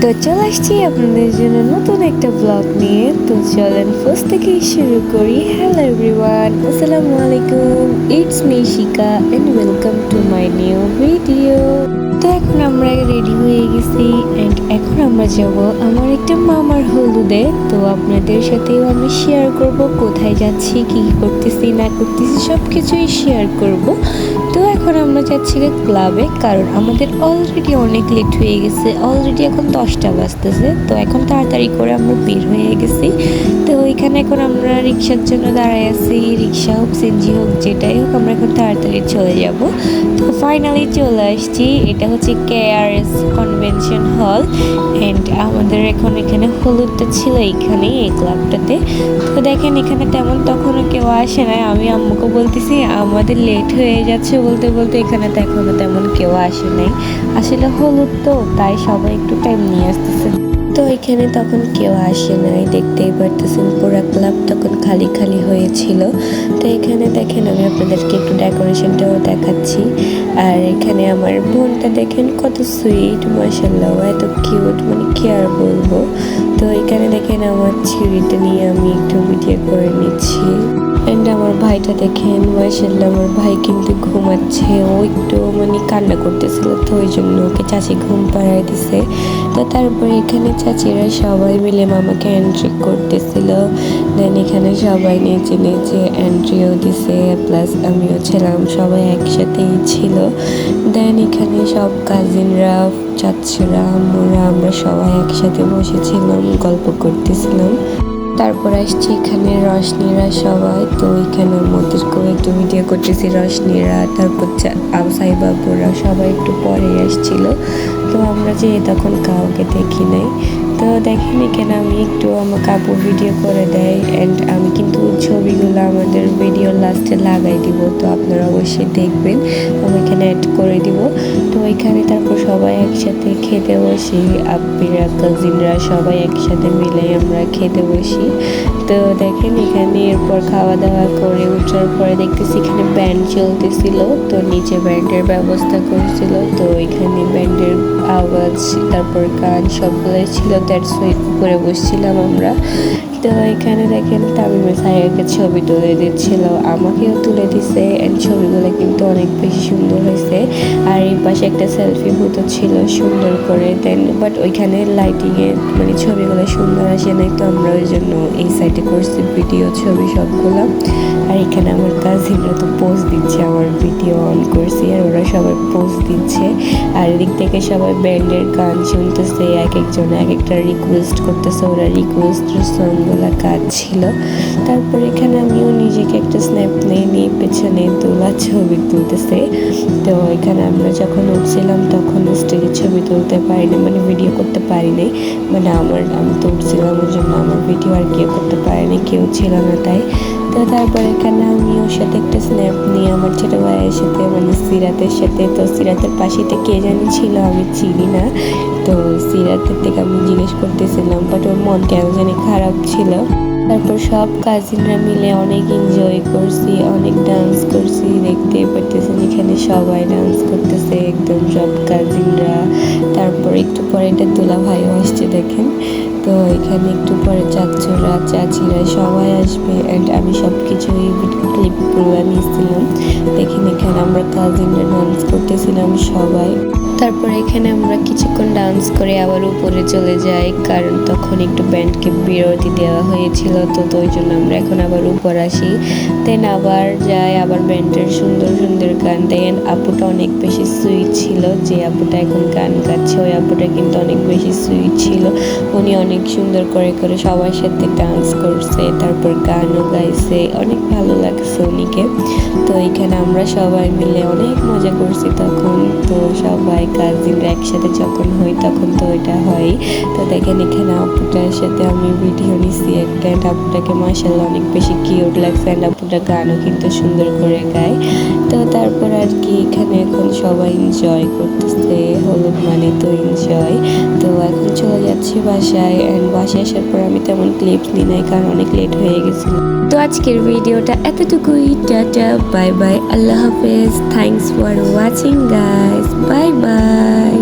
তো চলে আসছি আপনাদের জন্য নতুন একটা ব্লগ নিয়ে। তো চলেন ফার্স্ট থেকেই শুরু করি। হ্যালো এভরিওয়ান, আসসালামু আলাইকুম, it's me Shika and welcome to my new video. তো এখন আমরা রেডি হয়ে গেছি এন্ড এখন আমরা যাব আমার একটা মামার হলুদে। তো আপনাদের সাথেও আমি শেয়ার করব কোথায় যাচ্ছি, কি করতেছি না করতেছি সব কিছুই শেয়ার করব। তো এখন আমরা যাচ্ছি ক্লাবে, কারণ আমাদের অলরেডি অনেক লেট হয়ে গেছে। অলরেডি এখন 10টা বাজতেছে। তো এখন তাড়াতাড়ি করে আমরা বের হয়ে গেছি। তো ওইখানে এখন আমরা রিক্সার জন্য দাঁড়ায় আছি। রিক্সা হোক সিএনজি হোক যেটাই হোক, আমরা এখন তাড়াতাড়ি চলে যাব। তো ফাইনালি চলে আসছি। এটা হচ্ছে KRS কনভেনশন হল অ্যান্ড আমাদের এখন এখানে হলুদটা ছিল এইখানেই, এই ক্লাবটাতে। তো দেখেন এখানে তেমন তখনও কেউ আসে নাই। আমি আম্মুকে বলতেছি আমাদের লেট হয়ে যাচ্ছে বলতে বলতে, এখানে তো এখনো তেমন কেউ আসে নাই। আসলে হলুদ তো তাই সবাই একটু টাইম নিয়ে আসতেছে। তো এখানে তখন কেউ আসে নাই, দেখতেই পারতেছেন পুরো ক্লাব তখন খালি খালি হয়েছিল। তো এখানে দেখেন আমি আপনাদেরকে একটু ডেকোরেশনটাও দেখাচ্ছি। আর এখানে আমার বোনটা দেখেন কত সুইট, মাশাআল্লাহ এত কিউট, মানে কি আর বলবো। তো এখানে দেখেন আমার ছিঁড়িটা নিয়ে আমি একটু ভিডিও করে নিচ্ছি। অ্যান্ড আমার ভাইটা দেখেন, মাশাআল্লাহ আমার ভাই কিন্তু ঘুমাচ্ছে। ও একটু মানে কান্না করতেছিল, তো ওই জন্য ওকে চাচি ঘুম পাড়ায় দিছে। তো তারপরে এখানে চাচিরা সবাই মিলে মামাকে এন্ট্রি করতেছিল। দেন এখানে সবাই নিচে নিচে এন্ট্রিও দিছে, প্লাস আমিও ছিলাম, সবাই একসাথেই ছিল। দেন এখানে সব কাজিনরা, চাচিরা, আম্মুরা, আমরা সবাই একসাথে বসেছিলাম, গল্প করতেছিলাম। তারপর আসছে এখানে রশনিরা সবাই। তো এখানে আমাদেরকেও একটু ভিডিও করতেছি রশনিরা, তারপর সাই বাবুরা সবাই একটু পরে আসছিল। তো আমরা যে তখন কাউকে দেখি নাই। তো দেখেন এখানে আমি একটু আমাকে আপু ভিডিও করে দেয় অ্যান্ড আমি কিন্তু ছবিগুলো আমাদের ভিডিও লাস্টে লাগাই দিব। তো আপনারা অবশ্যই দেখবেন, আমি এখানে অ্যাড করে দিব। তো এখানে তারপর সবাই একসাথে খেতে বসি, আপ্পিরা কাজিনরা সবাই একসাথে মিলে আমরা খেতে বসি। তো দেখেন এখানে এরপর খাওয়া দাওয়া করে ওঠার পরে দেখতেছি এখানে ব্যান্ড চলতেছিল। তো নিচে ব্যান্ডের ব্যবস্থা করছিল। তো এখানে ব্যান্ডের আওয়াজ, তারপর গান সবগুলোই ছিল। দ্যাটস ওয়াই উপরে বসছিলাম আমরা। তো এখানে দেখেন তামিমের সাইয়াকে ছবি তুলে দিচ্ছিল, আমাকেও তুলে দিছে অ্যান্ড ছবিগুলো কিন্তু অনেক বেশি সুন্দর হয়েছে। আর এই পাশে একটা সেলফি বুথ ছিল সুন্দর করে। দেন বাট ওইখানে লাইটিংয়ে মানে ছবিগুলো সুন্দর আসে নাই, তো আমরা ওই জন্য এই সাইডে করছি ভিডিও ছবি সবগুলো। আর এখানে আমার কাজিনরা তো পোস্ট দিচ্ছে, আমার ভিডিও অন করছি আর ওরা সবাই পোস্ট দিচ্ছে। আর এদিক থেকে সবাই ব্যান্ডের গান শুনতেছে, এক একজন এক একটা রিকোয়েস্ট করতেছে, ওরা রিকোয়েস্টের সংগুলা কাজ ছিল। তারপর এখানে আমিও নিজেকে একটা স্ন্যাপ নিয়ে পেছনে তোলা ছবি তুলতেছে। তো এখানে আমরা যখন উঠছিলাম তখন স্টেজে ছবি তুলতে পারিনি, মানে ভিডিও করতে পারিনি। মানে আমি তো উঠছিলাম, ওই জন্য আমার ভিডিও আর কেউ করতে পারেনি, কেউ ছিল না তাই। তো তারপর এখানে আমি ওর সাথে একটা স্ন্যাপ নিয়ে আমার ছোটো ভাইয়ের সাথে, মানে সিরাতের সাথে। তো সিরাতের পাশেতে কে জানি ছিল, আমি চিনি না। তো সিরাতের থেকে আমি জিজ্ঞেস করতেছিলাম, বাট ওর মন কেন জানি খারাপ ছিল। তারপর সব কাজিনরা মিলে অনেক এনজয় করছি, অনেক ডান্স করছি। দেখতে পারতেছেন এখানে সবাই ডান্স করতেছে, একদম সব কাজিনরা। তারপর একটু পরে এটা দুলা ভাইও আসছে দেখেন। তো এখানে একটু পরে চাচুরা চাচিরা সবাই আসবে অ্যান্ড আমি সব কিছুই ক্লিপগুলো নিয়েছিলাম। দেখেন এখানে আমরা কাজিনরা ডান্স করতেছিলাম সবাই। তারপর এখানে আমরা কিছুক্ষণ ডান্স করে আবার উপরে চলে যাই, কারণ তখন একটু ব্যান্ডকে বিরতি দেওয়া হয়েছিল। তো ওই জন্য আমরা এখন আবার উপর আসি। দেন আবার যাই, আবার ব্যান্ডের সুন্দর সুন্দর গান দেন। আপুটা অনেক বেশি সুইট ছিল, যে আপুটা এখন গান গাচ্ছে ওই আপুটা কিন্তু অনেক বেশি সুইট ছিল। উনি অনেক সুন্দর করে করে সবার সাথে ডান্স করছে, তারপর গানও গাইছে, অনেক ভালো লাগছে উনিকে। তো এখানে আমরা সবাই মিলে অনেক মজা করছি তখন। তো সবাই কাজিনরা একসাথে যখন হই তখন তো ওইটা হয়। তো দেখেন এখানে আপুটার সাথে আমি ভিডিও নিছি একটা, আপুটাকে মাশাআল্লাহ অনেক বেশি কিউট লাগছে অ্যান্ড আপুটা গানও কিন্তু সুন্দর করে গায়। তো তারপর আর কি এখানে এখন সবাই এনজয় করতেছে, হলুদ মানে তো এনজয়। তো এখন চলে যাচ্ছি বাসায় অ্যান্ড বাসায় আসার পর আমি তেমন ক্লিপস নিই নাই, কারণ অনেক লেট হয়ে গেছিল। তো আজকের ভিডিওটা এতটুকুই। টাটা, বাই বাই, আল্লাহ হাফেজ, thanks for watching guys, bye bye.